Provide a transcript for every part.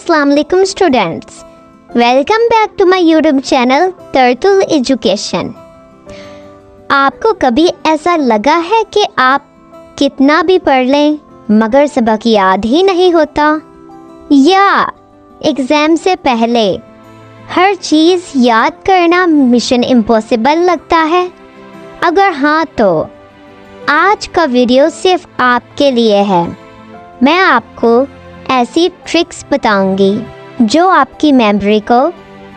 अस्सलाम वालेकुम students, welcome back to my YouTube channel turtle education. आपको कभी ऐसा लगा है कि आप कितना भी पढ़ लें मगर सबक याद ही नहीं होता, या एग्ज़ाम से पहले हर चीज़ याद करना मिशन इम्पॉसिबल लगता है? अगर हाँ तो आज का वीडियो सिर्फ आपके लिए है। मैं आपको ऐसी ट्रिक्स बताऊंगी जो आपकी मेमोरी को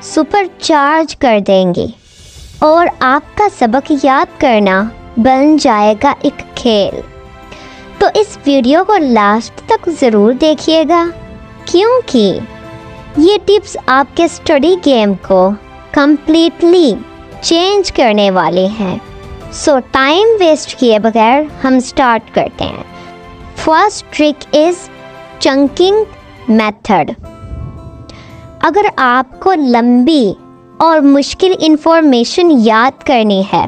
सुपर चार्ज कर देंगी और आपका सबक याद करना बन जाएगा एक खेल। तो इस वीडियो को लास्ट तक ज़रूर देखिएगा, क्योंकि ये टिप्स आपके स्टडी गेम को कम्प्लीटली चेंज करने वाले हैं। सो टाइम वेस्ट किए बगैर हम स्टार्ट करते हैं। First trick is chunking method. अगर आपको लंबी और मुश्किल इंफॉर्मेशन याद करनी है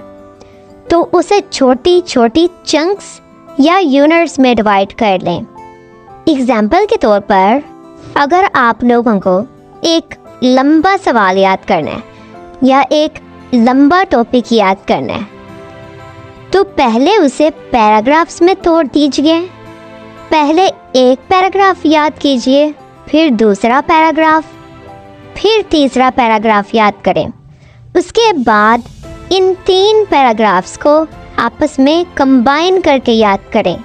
तो उसे छोटी छोटी चंक्स या यूनिट्स में डिवाइड कर लें। एग्जाम्पल के तौर पर, अगर आप लोगों को एक लंबा सवाल याद करना है या एक लंबा टॉपिक याद करना है तो पहले उसे पैराग्राफ्स में तोड़ दीजिए। पहले एक पैराग्राफ याद कीजिए, फिर दूसरा पैराग्राफ, फिर तीसरा पैराग्राफ याद करें। उसके बाद इन 3 पैराग्राफ्स को आपस में कंबाइन करके याद करें।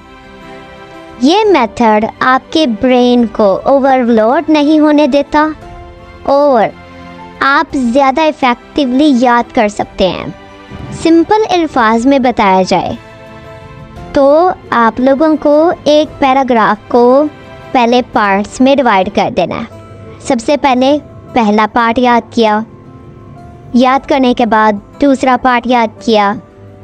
ये मेथड आपके ब्रेन को ओवरलोड नहीं होने देता और आप ज़्यादा इफ़ेक्टिवली याद कर सकते हैं। सिंपल अल्फाज में बताया जाए तो आप लोगों को एक पैराग्राफ को पहले पार्ट्स में डिवाइड कर देना है। सबसे पहले पहला पार्ट याद किया, याद करने के बाद दूसरा पार्ट याद किया,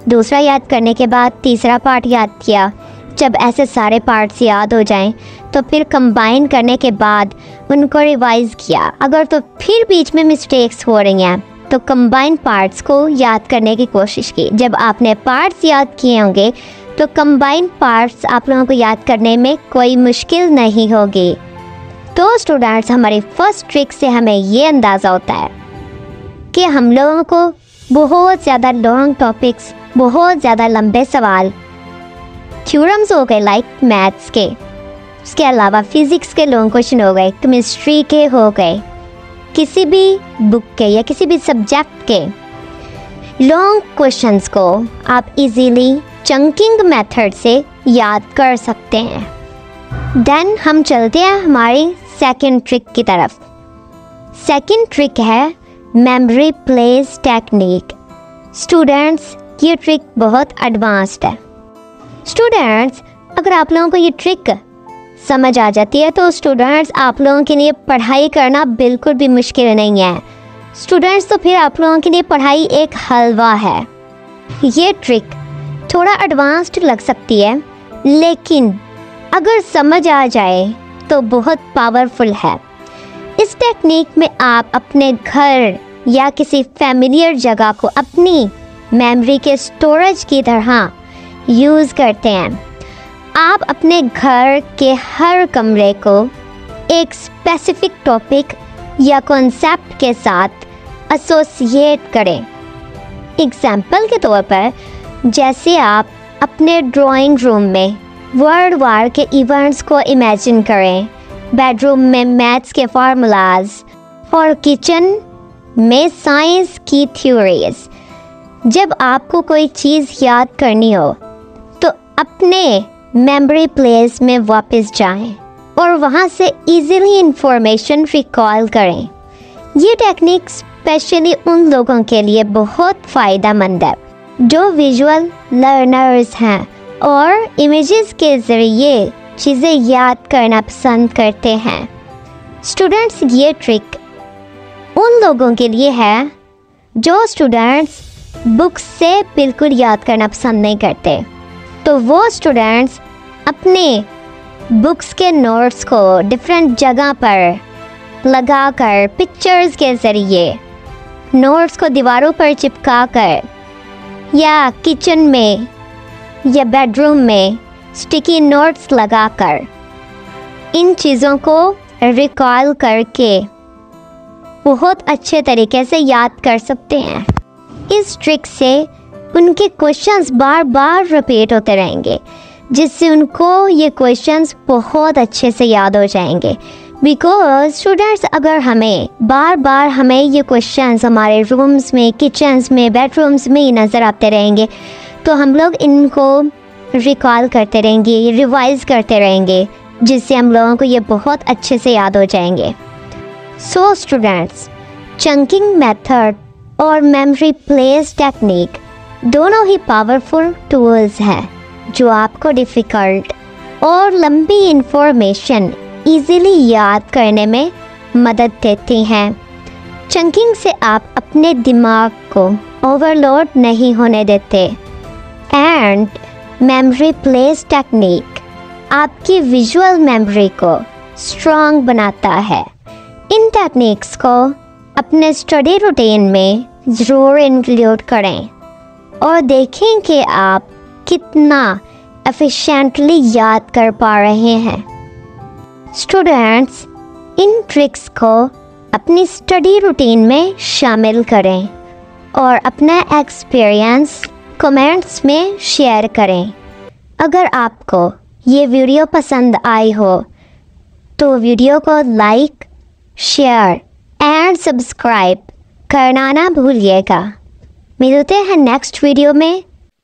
दूसरा याद करने के बाद तीसरा पार्ट याद किया। जब ऐसे सारे पार्ट्स याद हो जाएं तो फिर कंबाइन करने के बाद उनको रिवाइज़ किया। अगर तो फिर बीच में मिस्टेक्स हो रही हैं तो कंबाइन पार्ट्स को याद करने की कोशिश की। जब आपने पार्ट्स याद किए होंगे तो कंबाइन पार्ट्स आप लोगों को याद करने में कोई मुश्किल नहीं होगी। तो स्टूडेंट्स, हमारी फर्स्ट ट्रिक से हमें ये अंदाज़ा होता है कि हम लोगों को बहुत ज़्यादा लॉन्ग टॉपिक्स, बहुत ज़्यादा लंबे सवाल, थ्योरम्स हो गए लाइक मैथ्स के, उसके अलावा फिज़िक्स के लॉन्ग क्वेश्चन हो गए, केमिस्ट्री के हो गए, किसी भी बुक के या किसी भी सब्जेक्ट के लॉन्ग क्वेश्चंस को आप इजीली चंकिंग मेथड से याद कर सकते हैं। देन हम चलते हैं हमारी सेकंड ट्रिक की तरफ। सेकंड ट्रिक है मेमोरी प्लेस टेक्निक। स्टूडेंट्स, ये ट्रिक बहुत एडवांस्ड है। स्टूडेंट्स, अगर आप लोगों को ये ट्रिक समझ आ जाती है तो स्टूडेंट्स, आप लोगों के लिए पढ़ाई करना बिल्कुल भी मुश्किल नहीं है। स्टूडेंट्स, तो फिर आप लोगों के लिए पढ़ाई एक हलवा है। ये ट्रिक थोड़ा एडवांस्ड लग सकती है, लेकिन अगर समझ आ जाए तो बहुत पावरफुल है। इस टेक्निक में आप अपने घर या किसी फैमिलियर जगह को अपनी मेमोरी के स्टोरेज की तरह यूज़ करते हैं। आप अपने घर के हर कमरे को एक स्पेसिफिक टॉपिक या कॉन्सेप्ट के साथ एसोसिएट करें। एग्जाम्पल के तौर पर, जैसे आप अपने ड्राइंग रूम में वर्ल्ड वार के इवेंट्स को इमेजिन करें, बेडरूम में मैथ्स के फार्मूलाज और किचन में साइंस की थ्योरीज। जब आपको कोई चीज़ याद करनी हो तो अपने मेमोरी प्लेस में वापस जाएं और वहां से इजीली इंफॉर्मेशन रिकॉल करें। ये टेक्निक स्पेशली उन लोगों के लिए बहुत फ़ायदेमंद है जो विजुअल लर्नर्स हैं और इमेजेस के ज़रिए चीज़ें याद करना पसंद करते हैं। स्टूडेंट्स, ये ट्रिक उन लोगों के लिए है जो स्टूडेंट्स बुक्स से बिल्कुल याद करना पसंद नहीं करते। तो वो स्टूडेंट्स अपने बुक्स के नोट्स को डिफरेंट जगह पर लगाकर पिक्चर्स के ज़रिए नोट्स को दीवारों पर चिपका कर या किचन में या बेडरूम में स्टिकी नोट्स लगाकर इन चीज़ों को रिकॉल करके बहुत अच्छे तरीके से याद कर सकते हैं। इस ट्रिक से उनके क्वेश्चंस बार बार रिपीट होते रहेंगे, जिससे उनको ये क्वेश्चंस बहुत अच्छे से याद हो जाएंगे। बिकॉज स्टूडेंट्स, अगर हमें बार बार हमें ये क्वेश्चंस हमारे रूम्स में, किचन्स में, बेडरूम्स में ही नज़र आते रहेंगे, तो हम लोग इनको रिकॉल करते रहेंगे, रिवाइज करते रहेंगे, जिससे हम लोगों को ये बहुत अच्छे से याद हो जाएंगे। सो स्टूडेंट्स, चंकिंग मेथड और मेमोरी प्लेस टेक्निक दोनों ही पावरफुल टूल्स हैं जो आपको डिफ़िकल्ट और लंबी इंफॉर्मेशन इजीली याद करने में मदद देती हैं। चंकिंग से आप अपने दिमाग को ओवरलोड नहीं होने देते, एंड मेमोरी प्लेस टेक्निक आपकी विजुअल मेमोरी को स्ट्रॉन्ग बनाता है। इन टेक्निक्स को अपने स्टडी रूटीन में ज़रूर इंक्लूड करें और देखें कि आप कितना एफिशिएंटली याद कर पा रहे हैं। स्टूडेंट्स, इन ट्रिक्स को अपनी स्टडी रूटीन में शामिल करें और अपना एक्सपीरियंस कमेंट्स में शेयर करें। अगर आपको ये वीडियो पसंद आई हो तो वीडियो को लाइक, शेयर एंड सब्सक्राइब करना ना भूलिएगा। मिलते हैं नेक्स्ट वीडियो में,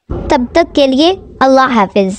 तब तक के लिए अल्लाह हाफिज़।